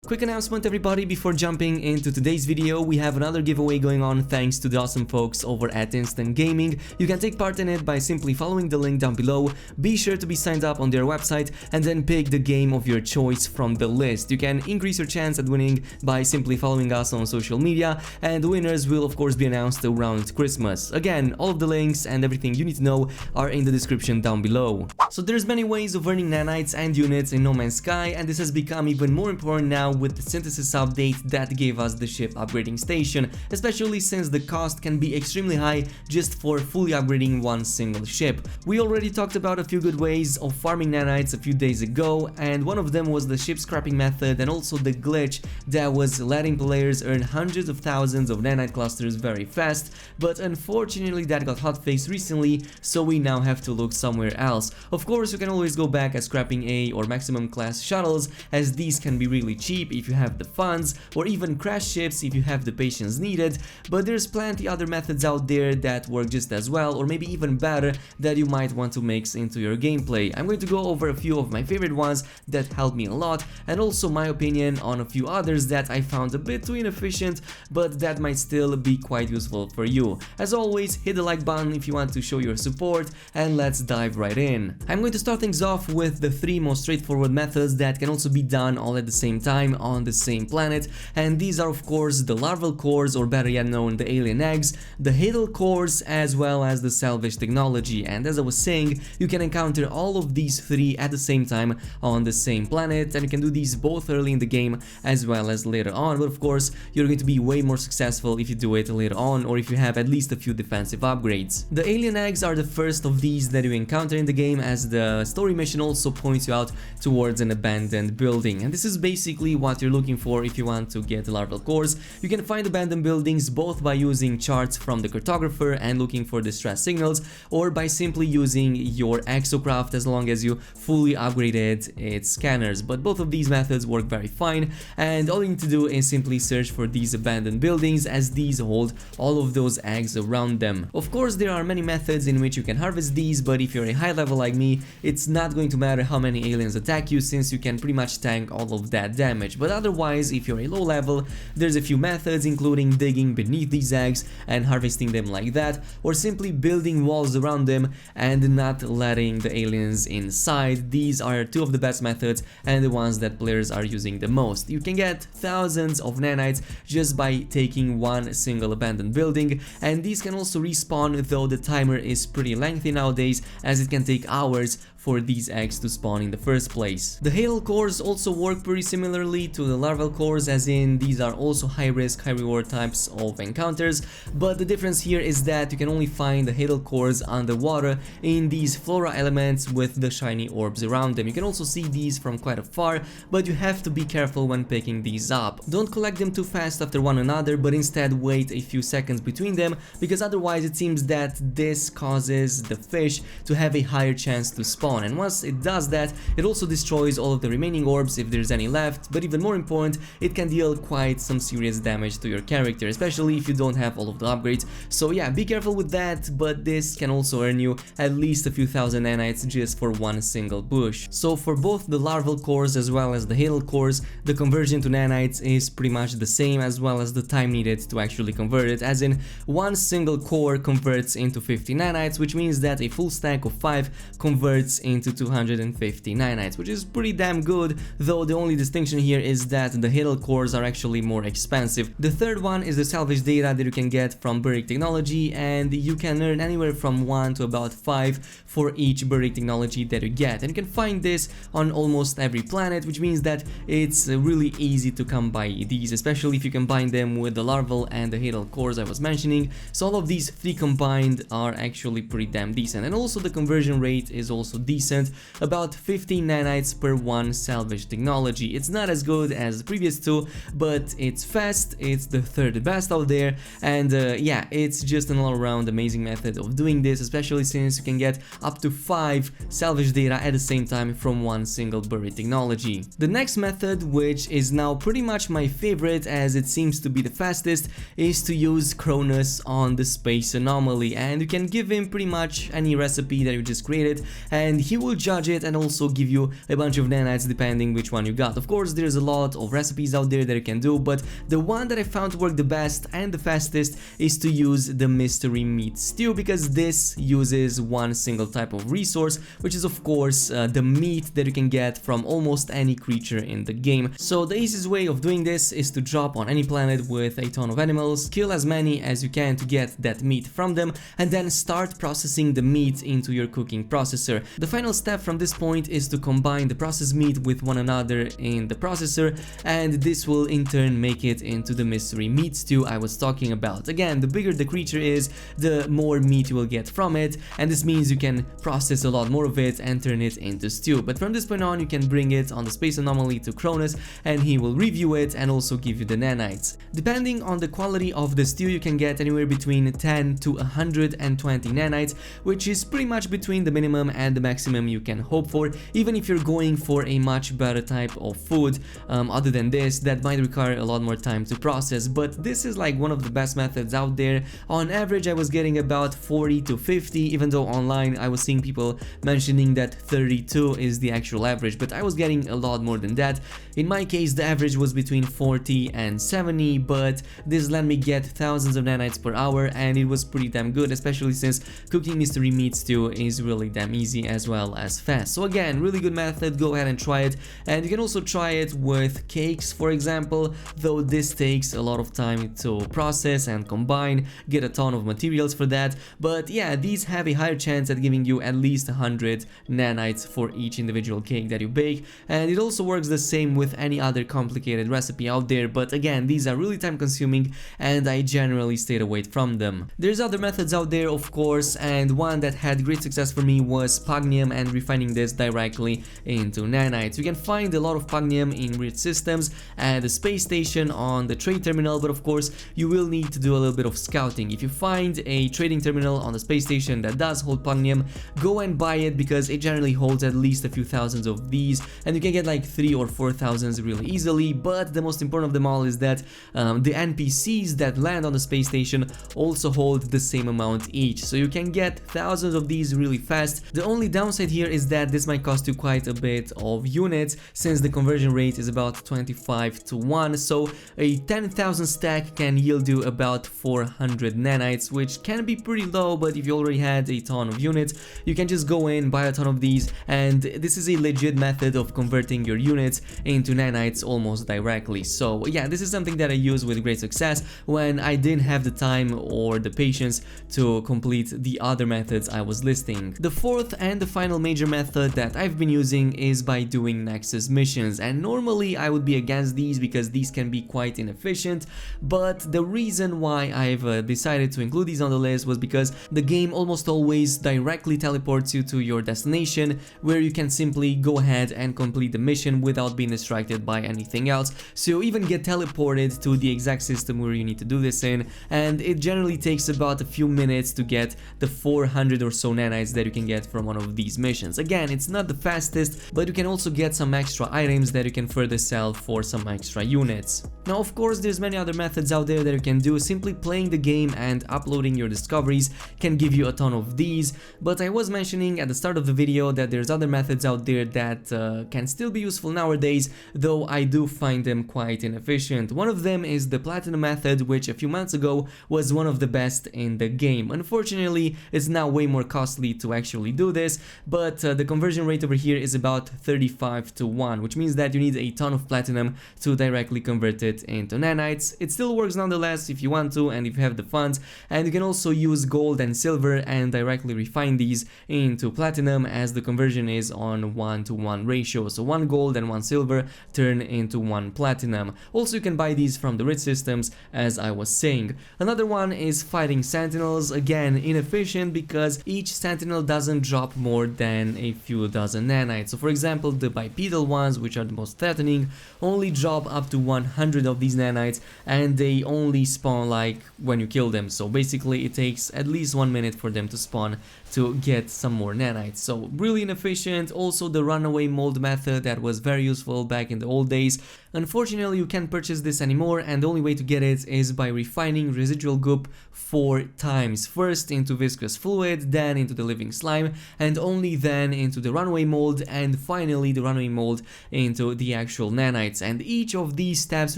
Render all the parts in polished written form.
Quick announcement everybody, before jumping into today's video, we have another giveaway going on thanks to the awesome folks over at Instant Gaming. You can take part in it by simply following the link down below. Be sure to be signed up on their website and then pick the game of your choice from the list. You can increase your chance at winning by simply following us on social media, and the winners will of course be announced around Christmas. Again, all of the links and everything you need to know are in the description down below. So there's many ways of earning nanites and units in No Man's Sky, and this has become even more important now with the synthesis update that gave us the ship upgrading station, especially since the cost can be extremely high just for fully upgrading one single ship. We already talked about a few good ways of farming nanites a few days ago, and one of them was the ship scrapping method and also the glitch that was letting players earn hundreds of thousands of nanite clusters very fast, but unfortunately that got hotfixed recently, so we now have to look somewhere else. Of course, you can always go back at scrapping A or maximum class shuttles, as these can be really cheap if you have the funds, or even crash ships if you have the patience needed, but there's plenty other methods out there that work just as well, or maybe even better, that you might want to mix into your gameplay. I'm going to go over a few of my favorite ones that helped me a lot, and also my opinion on a few others that I found a bit too inefficient, but that might still be quite useful for you. As always, hit the like button if you want to show your support, and let's dive right in. I'm going to start things off with the three most straightforward methods that can also be done all at the same time on the same planet, and these are of course the larval cores, or better yet known, the alien eggs, the hidden cores, as well as the salvage technology. And as I was saying, you can encounter all of these three at the same time on the same planet, and you can do these both early in the game as well as later on, but of course you're going to be way more successful if you do it later on, or if you have at least a few defensive upgrades. The alien eggs are the first of these that you encounter in the game, as the story mission also points you out towards an abandoned building, and this is basically what you're looking for if you want to get larval cores. You can find abandoned buildings both by using charts from the cartographer and looking for distress signals, or by simply using your exocraft as long as you fully upgraded its scanners, but both of these methods work very fine, and all you need to do is simply search for these abandoned buildings, as these hold all of those eggs around them. Of course, there are many methods in which you can harvest these, but if you're a high level like me, it's not going to matter how many aliens attack you, since you can pretty much tank all of that damage. But otherwise, if you're a low level, there's a few methods, including digging beneath these eggs and harvesting them like that, or simply building walls around them and not letting the aliens inside. These are two of the best methods and the ones that players are using the most. You can get thousands of nanites just by taking one single abandoned building, and these can also respawn, though the timer is pretty lengthy nowadays, as it can take hours for these eggs to spawn in the first place. The Hadal cores also work pretty similarly to the larval cores, as in these are also high risk, high reward types of encounters, but the difference here is that you can only find the Hadal cores underwater in these flora elements with the shiny orbs around them. You can also see these from quite afar, but you have to be careful when picking these up. Don't collect them too fast after one another, but instead wait a few seconds between them, because otherwise it seems that this causes the fish to have a higher chance to spawn. And once it does that, it also destroys all of the remaining orbs if there's any left, but even more important, it can deal quite some serious damage to your character, especially if you don't have all of the upgrades. So yeah, be careful with that, but this can also earn you at least a few thousand nanites just for one single push. So for both the larval cores as well as the Hadal cores, the conversion to nanites is pretty much the same, as well as the time needed to actually convert it, as in one single core converts into 50 nanites, which means that a full stack of 5 converts into 250 nanites, which is pretty damn good, though the only distinction here is that the Hadal cores are actually more expensive. The third one is the salvage data that you can get from buried technology, and you can earn anywhere from 1 to about 5 for each buried technology that you get, and you can find this on almost every planet, which means that it's really easy to come by these, especially if you combine them with the larval and the Hadal cores I was mentioning. So all of these three combined are actually pretty damn decent, and also the conversion rate is also decent, about 15 nanites per one salvage technology. It's not as good as the previous two, but it's fast, it's the third best out there, and yeah, it's just an all-around amazing method of doing this, especially since you can get up to 5 salvage data at the same time from one single buried technology. The next method, which is now pretty much my favorite as it seems to be the fastest, is to use Cronus on the space anomaly, and you can give him pretty much any recipe that you just created, and and he will judge it and also give you a bunch of nanites depending which one you got. Of course, there's a lot of recipes out there that you can do, but the one that I found to work the best and the fastest is to use the mystery meat stew, because this uses one single type of resource, which is of course the meat that you can get from almost any creature in the game. So the easiest way of doing this is to drop on any planet with a ton of animals, kill as many as you can to get that meat from them, and then start processing the meat into your cooking processor. The final step from this point is to combine the processed meat with one another in the processor, and this will in turn make it into the mystery meat stew I was talking about. Again, the bigger the creature is, the more meat you will get from it, and this means you can process a lot more of it and turn it into stew. But from this point on, you can bring it on the space anomaly to Cronus, and he will review it and also give you the nanites. Depending on the quality of the stew, you can get anywhere between 10 to 120 nanites, which is pretty much between the minimum and the maximum you can hope for, even if you're going for a much better type of food. Other than this, that might require a lot more time to process, but this is like one of the best methods out there. On average, I was getting about 40 to 50, even though online I was seeing people mentioning that 32 is the actual average, but I was getting a lot more than that. In my case, the average was between 40 and 70, but this let me get thousands of nanites per hour, and it was pretty damn good, especially since cooking mystery meat stew is really damn easy as well as fast. So again, really good method, go ahead and try it. And you can also try it with cakes, for example, though this takes a lot of time to process and combine, get a ton of materials for that. But yeah, these have a higher chance at giving you at least 100 nanites for each individual cake that you bake, and it also works the same with any other complicated recipe out there. But again, these are really time consuming and I generally stayed away from them. There's other methods out there, of course, and one that had great success for me was pugnium and refining this directly into nanites. You can find a lot of pugnium in rich systems at the space station on the trade terminal, but of course you will need to do a little bit of scouting. If you find a trading terminal on the space station that does hold pugnium, go and buy it, because it generally holds at least a few thousands of these, and you can get like 3 or 4 thousands really easily. But the most important of them all is that the NPCs that land on the space station also hold the same amount each, so you can get thousands of these really fast. The only downside here is that this might cost you quite a bit of units, since the conversion rate is about 25 to 1, so a 10,000 stack can yield you about 400 nanites, which can be pretty low. But if you already had a ton of units, you can just go in, buy a ton of these, and this is a legit method of converting your units into nanites almost directly. So yeah, this is something that I use with great success when I didn't have the time or the patience to complete the other methods I was listing. The fourth and the final major method that I've been using is by doing Nexus missions, and normally I would be against these because these can be quite inefficient, but the reason why I've decided to include these on the list was because the game almost always directly teleports you to your destination, where you can simply go ahead and complete the mission without being distracted by anything else. So you even get teleported to the exact system where you need to do this in, and it generally takes about a few minutes to get the 400 or so nanites that you can get from one of these missions. Again, it's not the fastest, but you can also get some extra items that you can further sell for some extra units. Now, of course, there's many other methods out there that you can do. Simply playing the game and uploading your discoveries can give you a ton of these, but I was mentioning at the start of the video that there's other methods out there that can still be useful nowadays, though I do find them quite inefficient. One of them is the platinum method, which a few months ago was one of the best in the game. Unfortunately, it's now way more costly to actually do this, but the conversion rate over here is about 35 to 1, which means that you need a ton of platinum to directly convert it into nanites. It still works nonetheless if you want to and if you have the funds, and you can also use gold and silver and directly refine these into platinum, as the conversion is on 1-to-1 ratio, so 1 gold and 1 silver turn into 1 platinum. Also, you can buy these from the rich systems, as I was saying. Another one is fighting sentinels. Again, inefficient because each sentinel doesn't drop more than a few dozen nanites. So for example, the bipedal ones, which are the most threatening, only drop up to 100 of these nanites, and they only spawn like when you kill them. So basically it takes at least 1 minute for them to spawn to get some more nanites. So really inefficient. Also, the runaway mold method that was very useful back in the old days. Unfortunately, you can't purchase this anymore, and the only way to get it is by refining residual goop 4 times. First into viscous fluid, then into the living slime, and only then into the runaway mold, and finally the runaway mold into the actual nanites. And each of these steps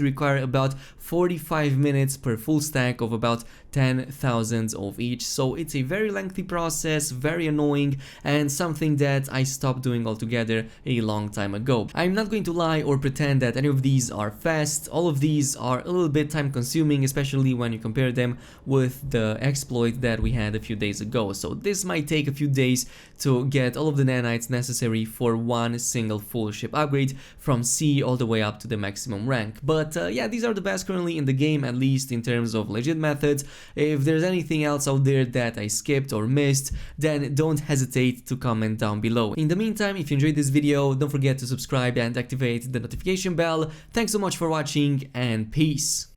require about 45 minutes per full stack of about 10,000 of each, so it's a very lengthy process, very annoying, and something that I stopped doing altogether a long time ago. I'm not going to lie or pretend that any of these are fast. All of these are a little bit time consuming, especially when you compare them with the exploit that we had a few days ago. So this might take a few days to get all of the nanites necessary for one single full ship upgrade from C all the way up to the maximum rank. But yeah, these are the best currently in the game, at least in terms of legit methods. If there's anything else out there that I skipped or missed, then don't hesitate to comment down below. In the meantime, if you enjoyed this video, don't forget to subscribe and activate the notification bell. Thanks so much for watching, and peace.